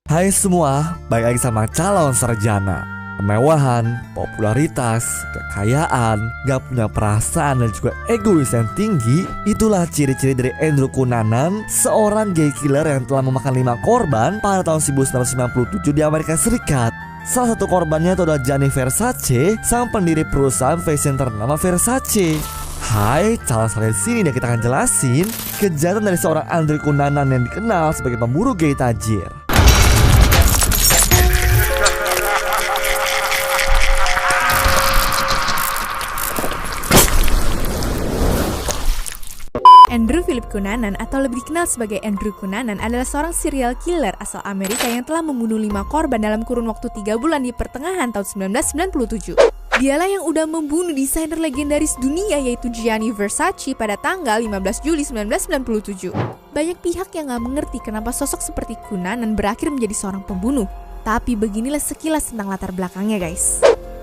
Hai semua, balik lagi sama calon sarjana. Kemewahan, popularitas, kekayaan, gak punya perasaan dan juga egois yang tinggi, itulah ciri-ciri dari Andrew Cunanan, seorang gay killer yang telah memakan 5 korban pada tahun 1997 di Amerika Serikat. Salah satu korbannya itu adalah Gianni Versace, sang pendiri perusahaan fashion ternama Versace. Hai, calon sarjana sini dan kita akan jelasin kejahatan dari seorang Andrew Cunanan yang dikenal sebagai pemburu gay tajir. Andrew Philip Cunanan atau lebih dikenal sebagai Andrew Cunanan adalah seorang serial killer asal Amerika yang telah membunuh 5 korban dalam kurun waktu 3 bulan di pertengahan tahun 1997. Dialah yang udah membunuh desainer legendaris dunia yaitu Gianni Versace pada tanggal 15 Juli 1997. Banyak pihak yang gak mengerti kenapa sosok seperti Cunanan berakhir menjadi seorang pembunuh. Tapi beginilah sekilas tentang latar belakangnya guys.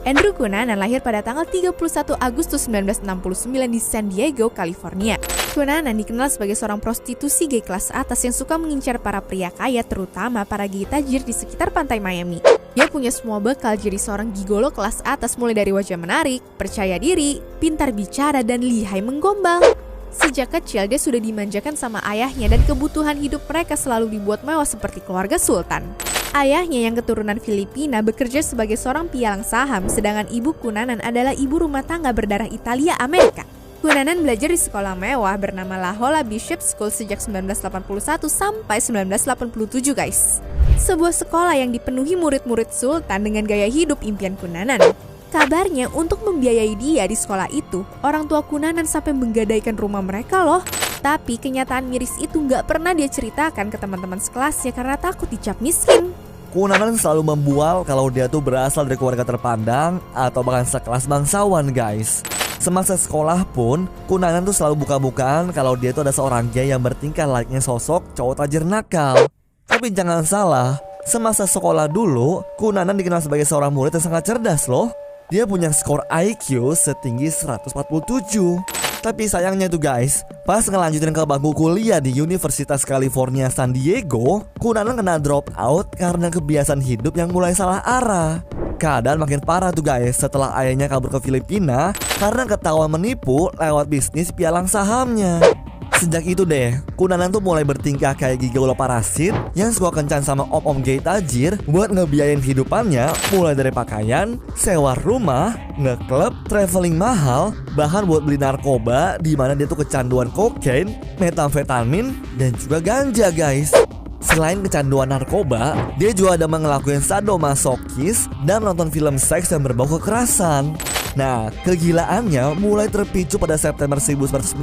Andrew Cunanan lahir pada tanggal 31 Agustus 1969 di San Diego, California. Cunanan dikenal sebagai seorang prostitusi gay kelas atas yang suka mengincar para pria kaya, terutama para gay tajir di sekitar pantai Miami. Dia punya semua bekal jadi seorang gigolo kelas atas, mulai dari wajah menarik, percaya diri, pintar bicara, dan lihai menggombal. Sejak kecil dia sudah dimanjakan sama ayahnya dan kebutuhan hidup mereka selalu dibuat mewah seperti keluarga sultan. Ayahnya yang keturunan Filipina bekerja sebagai seorang pialang saham, sedangkan ibu Cunanan adalah ibu rumah tangga berdarah Italia Amerika. Cunanan belajar di sekolah mewah bernama La Jolla Bishop School sejak 1981 sampai 1987 guys. Sebuah sekolah yang dipenuhi murid-murid sultan dengan gaya hidup impian Cunanan. Kabarnya untuk membiayai dia di sekolah itu, orang tua Cunanan sampai menggadaikan rumah mereka loh. Tapi kenyataan miris itu gak pernah dia ceritakan ke teman-teman sekelasnya karena takut dicap miskin. Cunanan selalu membual kalau dia tuh berasal dari keluarga terpandang atau bahkan sekelas bangsawan guys. Semasa sekolah pun, Cunanan tuh selalu buka-bukaan kalau dia tuh ada seorang gay yang bertingkah layaknya sosok cowok tajir nakal. Tapi jangan salah, semasa sekolah dulu, Cunanan dikenal sebagai seorang murid yang sangat cerdas loh. Dia punya skor IQ setinggi 147. Tapi sayangnya tuh guys, pas ngelanjutin ke bangku kuliah di Universitas California San Diego, Cunanan kena drop out karena kebiasaan hidup yang mulai salah arah. Keadaan makin parah tuh guys setelah ayahnya kabur ke Filipina karena ketahuan menipu lewat bisnis pialang sahamnya. Sejak itu deh, Cunanan tuh mulai bertingkah kayak gigolo parasit yang suka kencan sama om-om gay tajir buat ngebiayain hidupannya, mulai dari pakaian, sewa rumah, ngeklub, traveling mahal, bahkan buat beli narkoba di mana dia tuh kecanduan kokain, metamfetamin, dan juga ganja guys. Selain kecanduan narkoba, dia juga ada ngelakuin sadomasokis dan nonton film seks yang berbau kekerasan. Nah, kegilaannya mulai terpicu pada September 1996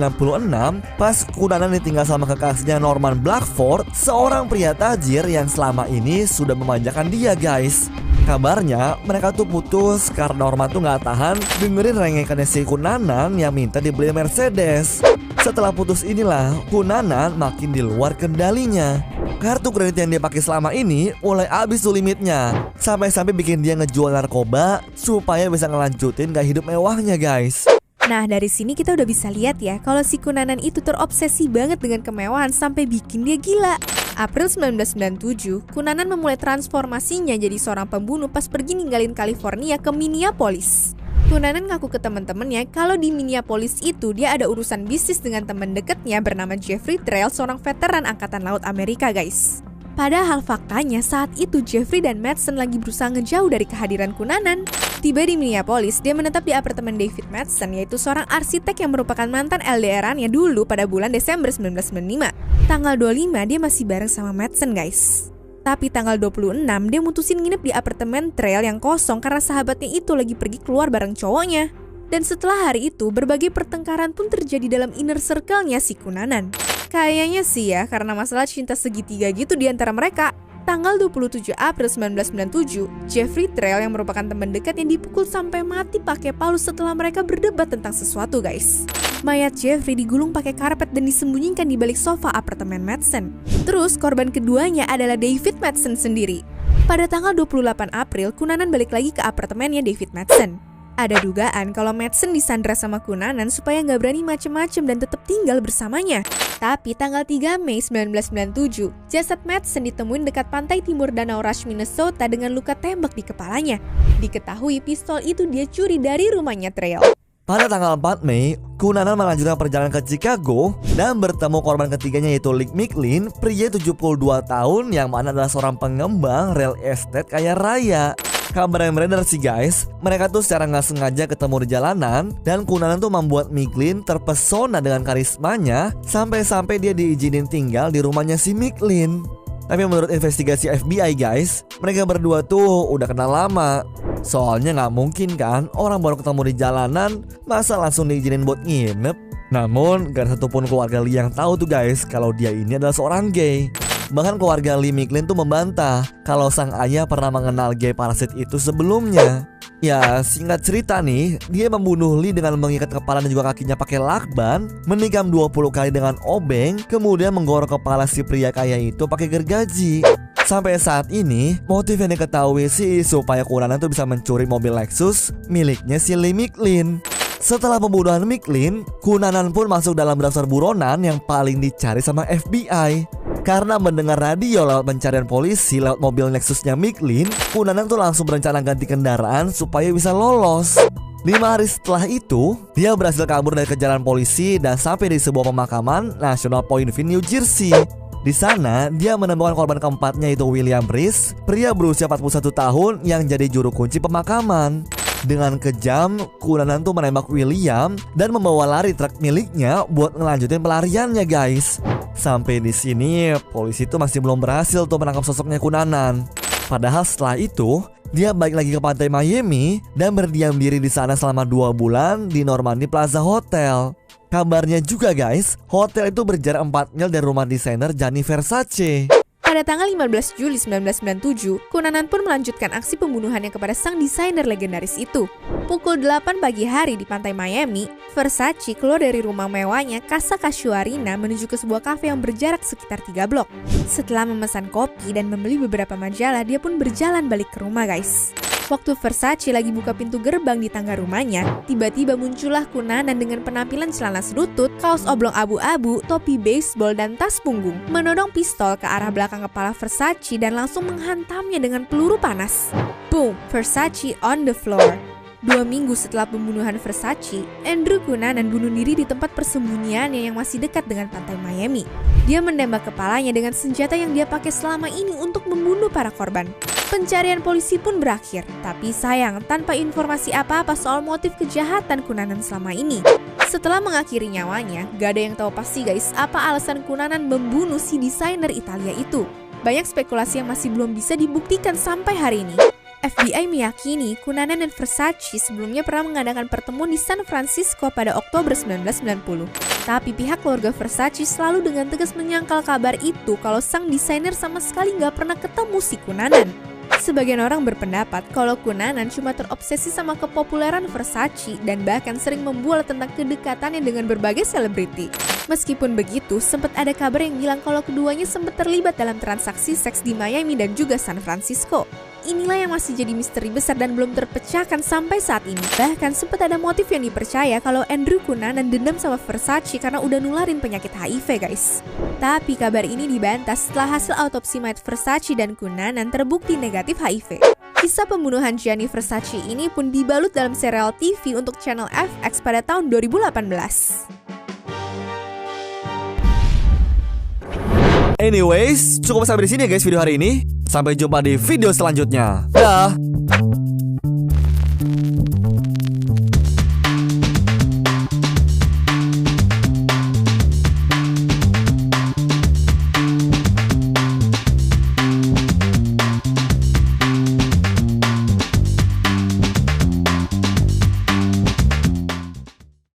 pas Cunanan ditinggal sama kekasihnya Norman Blackford, seorang pria tajir yang selama ini sudah memanjakan dia guys. Kabarnya mereka tuh putus karena Norman tuh gak tahan dengerin rengekannya si Cunanan yang minta dibeli Mercedes. Setelah putus inilah Cunanan makin di luar kendalinya. Kartu kredit yang dia pakai selama ini mulai habis tuh limitnya, sampai-sampai bikin dia ngejual narkoba supaya bisa ngelanjutin gaya hidup mewahnya guys. Nah dari sini kita udah bisa lihat ya kalau si Cunanan itu terobsesi banget dengan kemewahan sampai bikin dia gila. April 1997, Cunanan memulai transformasinya jadi seorang pembunuh pas pergi ninggalin California ke Minneapolis. Cunanan ngaku ke teman-temannya kalau di Minneapolis itu dia ada urusan bisnis dengan teman dekatnya bernama Jeffrey Trail, seorang veteran angkatan laut Amerika guys. Padahal faktanya saat itu Jeffrey dan Madsen lagi berusaha ngejauh dari kehadiran Cunanan. Tiba di Minneapolis, dia menetap di apartemen David Madsen, yaitu seorang arsitek yang merupakan mantan LDR-annya dulu pada bulan Desember 1995. Tanggal 25 dia masih bareng sama Madsen guys. Tapi tanggal 26 dia mutusin nginep di apartemen Trail yang kosong karena sahabatnya itu lagi pergi keluar bareng cowoknya. Dan setelah hari itu berbagai pertengkaran pun terjadi dalam inner circle-nya si Cunanan. Kayaknya sih ya karena masalah cinta segitiga gitu di antara mereka. Tanggal 27 April 1997, Jeffrey Trail yang merupakan teman dekat yang dipukul sampai mati pakai palu setelah mereka berdebat tentang sesuatu guys. Mayat Jeffrey digulung pakai karpet dan disembunyikan di balik sofa apartemen Madsen. Terus korban keduanya adalah David Madsen sendiri. Pada tanggal 28 April, Cunanan balik lagi ke apartemennya David Madsen. Ada dugaan kalau Madsen disandra sama Cunanan supaya nggak berani macem-macem dan tetap tinggal bersamanya. Tapi tanggal 3 Mei 1997, jasad Madsen ditemuin dekat pantai timur Danau Rush, Minnesota dengan luka tembak di kepalanya. Diketahui pistol itu dia curi dari rumahnya Trail. Pada tanggal 4 Mei, Cunanan melanjutkan perjalanan ke Chicago dan bertemu korban ketiganya yaitu Lee McLean, pria 72 tahun yang mana adalah seorang pengembang real estate kaya raya. Kabar yang beredar sih guys, mereka tuh secara nggak sengaja ketemu di jalanan dan Cunanan tuh membuat McLean terpesona dengan karismanya sampai-sampai dia diizinin tinggal di rumahnya si McLean. Tapi menurut investigasi FBI guys, mereka berdua tuh udah kenal lama. Soalnya nggak mungkin kan orang baru ketemu di jalanan masa langsung diizinin buat nginep. Namun gak ada satupun keluarga Lee yang tahu tuh guys kalau dia ini adalah seorang gay. Bahkan keluarga Lee McLean tuh membantah kalau sang ayah pernah mengenal gay parasit itu sebelumnya. Ya singkat cerita nih, dia membunuh Lee dengan mengikat kepala dan juga kakinya pakai lakban, menikam 20 kali dengan obeng, kemudian menggorok kepala si pria kaya itu pakai gergaji. Sampai saat ini, motif yang diketahui sih supaya Cunanan tuh bisa mencuri mobil Lexus miliknya si Lee McLean. Setelah pembunuhan McLean, Cunanan pun masuk dalam daftar buronan yang paling dicari sama FBI. Karena mendengar radio lewat pencarian polisi lewat mobil Lexusnya McLean, Cunanan tuh langsung berencana ganti kendaraan supaya bisa lolos. 5 hari setelah itu, dia berhasil kabur dari kejaran polisi dan sampai di sebuah pemakaman National Point View, New Jersey. Di sana, dia menemukan korban keempatnya yaitu William Reese, pria berusia 41 tahun yang jadi juru kunci pemakaman. Dengan kejam, Cunanan tuh menembak William dan membawa lari truk miliknya buat ngelanjutin pelariannya guys. Sampai di sini, polisi tuh masih belum berhasil tuh menangkap sosoknya Cunanan. Padahal setelah itu, dia balik lagi ke pantai Miami dan berdiam diri di sana selama 2 bulan di Normandy Plaza Hotel. Kabarnya juga guys, hotel itu berjarak 4 mil dari rumah desainer Gianni Versace. Pada tanggal 15 Juli 1997, Cunanan pun melanjutkan aksi pembunuhannya kepada sang desainer legendaris itu. Pukul 8 pagi hari di pantai Miami, Versace keluar dari rumah mewahnya Casa Casuarina menuju ke sebuah kafe yang berjarak sekitar 3 blok. Setelah memesan kopi dan membeli beberapa majalah, dia pun berjalan balik ke rumah guys. Waktu Versace lagi buka pintu gerbang di tangga rumahnya, tiba-tiba muncullah Cunanan dengan penampilan celana selutut, kaos oblong abu-abu, topi baseball, dan tas punggung, menodong pistol ke arah belakang kepala Versace dan langsung menghantamnya dengan peluru panas. Boom! Versace on the floor. 2 minggu setelah pembunuhan Versace, Andrew Cunanan bunuh diri di tempat persembunyiannya yang masih dekat dengan pantai Miami. Dia menembak kepalanya dengan senjata yang dia pakai selama ini untuk membunuh para korban. Pencarian polisi pun berakhir, tapi sayang tanpa informasi apa-apa soal motif kejahatan Cunanan selama ini. Setelah mengakhiri nyawanya, gak ada yang tahu pasti guys apa alasan Cunanan membunuh si desainer Italia itu. Banyak spekulasi yang masih belum bisa dibuktikan sampai hari ini. FBI meyakini Cunanan dan Versace sebelumnya pernah mengadakan pertemuan di San Francisco pada Oktober 1990. Tapi pihak keluarga Versace selalu dengan tegas menyangkal kabar itu kalau sang desainer sama sekali nggak pernah ketemu si Cunanan. Sebagian orang berpendapat kalau Cunanan cuma terobsesi sama kepopuleran Versace dan bahkan sering membual tentang kedekatannya dengan berbagai selebriti. Meskipun begitu, sempat ada kabar yang bilang kalau keduanya sempat terlibat dalam transaksi seks di Miami dan juga San Francisco. Inilah yang masih jadi misteri besar dan belum terpecahkan sampai saat ini. Bahkan sempat ada motif yang dipercaya kalau Andrew Cunanan dendam sama Versace karena udah nularin penyakit HIV guys. Tapi kabar ini dibantah setelah hasil autopsi mayat Versace dan Cunanan terbukti negatif HIV. Kisah pembunuhan Gianni Versace ini pun dibalut dalam serial TV untuk channel FX pada tahun 2018. Anyways, cukup sampai di sini ya guys video hari ini. Sampai jumpa di video selanjutnya. Dah.